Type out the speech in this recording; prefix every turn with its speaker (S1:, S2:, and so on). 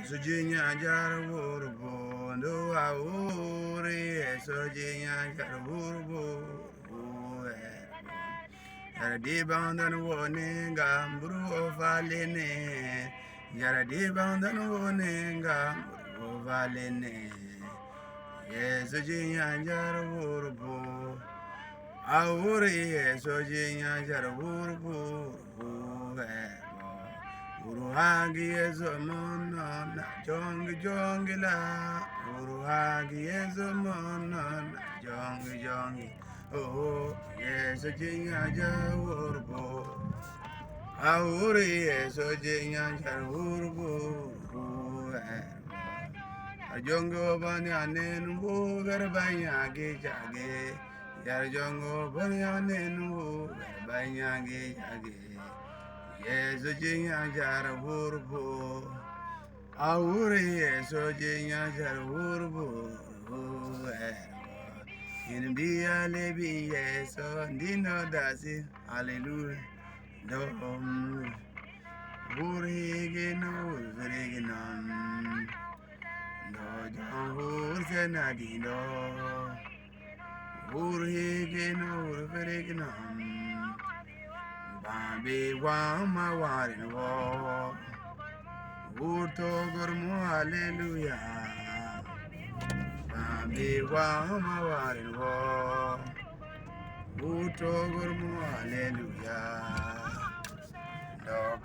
S1: Sujinya Jarburbo, do Auri, Sujinya Jarburbo, Yaradibandan warning, Gambru Valine, Yaradibandan warning, Gambru Valine, Yes, Sujinya Jarburbo, Auri, Sujinya Jarburbo, Uruhagi ezomono na jongi jongi la. Uruhagi ezomono na jongi jongi. Oh, yes, jinya jawurbo. Auri yes, jinya jawurbo. Ajongo bani anen bu verbanya gejage. Yarjongo bani anen bu verbanya gejage. Yes, jinya jawurbo. Auri yes, jinya jawurbo. In be a living yes, Dino does it. Hallelujah. Dom Urigin, Uriginum. No, John Ursenadino. Urigin, Uriginum. Bambi, Wama, Warin, War. Urtogurmo, hallelujah. Bambi, Wama, Warin, War. Urtogurmo, hallelujah. No,